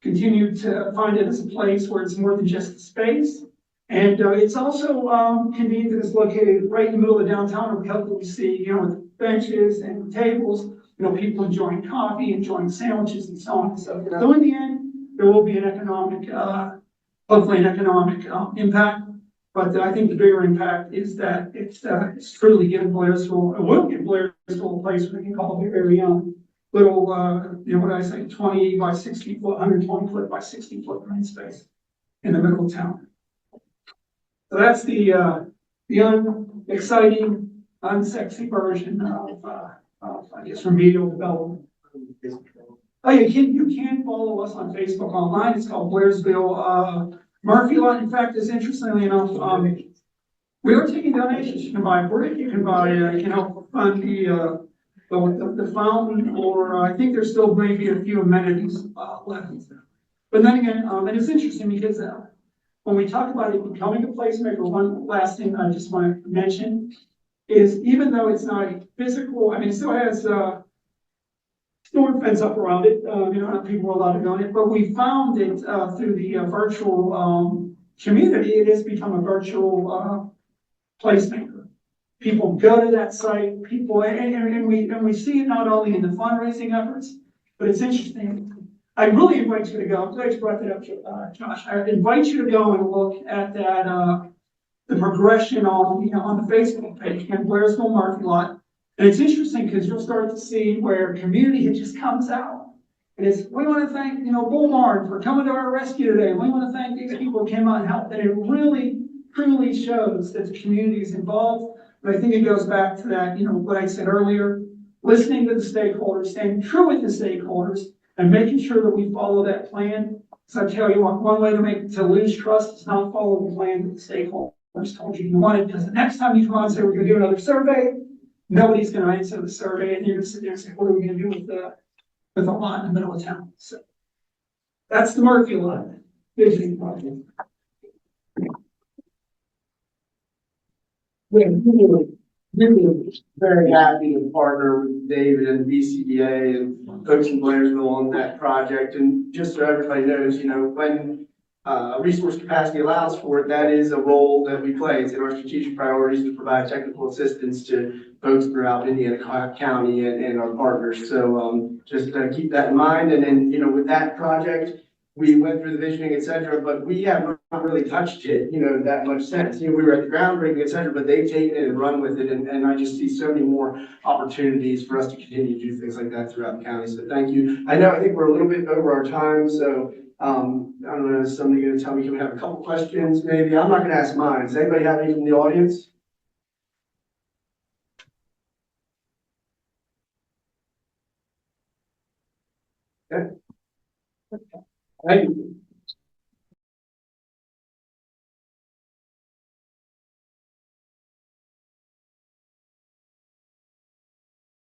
continue to find it as a place where it's more than just a space. And it's also convenient that it's located right in the middle of downtown, and we hope that we see, you know, with benches and tables, you know, people enjoying coffee, enjoying sandwiches and so on and so forth. So in the end, there will be an economic, hopefully an economic impact. But I think the bigger impact is that it's truly given Blairsville, it will give Blairsville a place where we can call it a very little, you know, what I say, 20 by 60 foot, 120 foot by 60 foot green space in the middle of town. So that's the unexciting, unsexy version of I guess, remedial development. Oh, you can follow us on Facebook online. It's called Blairsville Murphy Lot. In fact, it's interestingly enough, we are taking donations. You can buy a brick, you can buy, you can help fund the fountain, or I think there's still maybe a few amenities left. But then again, and it's interesting because when we talk about it becoming a placemaker, one last thing I just want to mention is even though it's not a physical, I mean, it still has storm fence up around it, you know, not people are allowed to go in it, but we found it through the virtual community, it has become a virtual placemaker. People go to that site, people, and we see it not only in the fundraising efforts, but it's interesting. I really invite you to go. I'm glad you brought that up, Josh. I invite you to go and look at that, the progression on, you know, on the Facebook page, and Blairsville Murphy Lot. And it's interesting because you'll start to see where community it just comes out. And it's, we want to thank, you know, Bull Barn for coming to our rescue today. We want to thank these people who came out and helped. And it really, truly shows that the community is involved. But I think it goes back to that, you know, what I said earlier, listening to the stakeholders, staying true with the stakeholders, and making sure that we follow that plan. So I tell you what, one way to lose trust is not follow the plan that the stakeholders told you wanted, because the next time you come on and say we're going to do another survey, nobody's going to answer the survey, and you're going to sit there and say, what are we going to do with the lot in the middle of town? So that's the Murphy Lot visioning project. Really very happy to partner with David and the BCBA and folks in Blairsville on that project. And just so everybody knows, you know, when resource capacity allows for it, that is a role that we play. It's in our strategic priorities to provide technical assistance to folks throughout Indiana County and our partners. So just keep that in mind. And then, you know, with that project, we went through the visioning, et cetera, but we have not really touched it, that much sense. We were at the groundbreaking, et cetera, but they've taken it and run with it, and I just see so many more opportunities for us to continue to do things like that throughout the county, so thank you. I think we're a little bit over our time, so, I don't know, is somebody gonna tell me, can we have a couple questions, maybe? I'm not gonna ask mine. Does anybody have any from the audience? Okay. Thank you.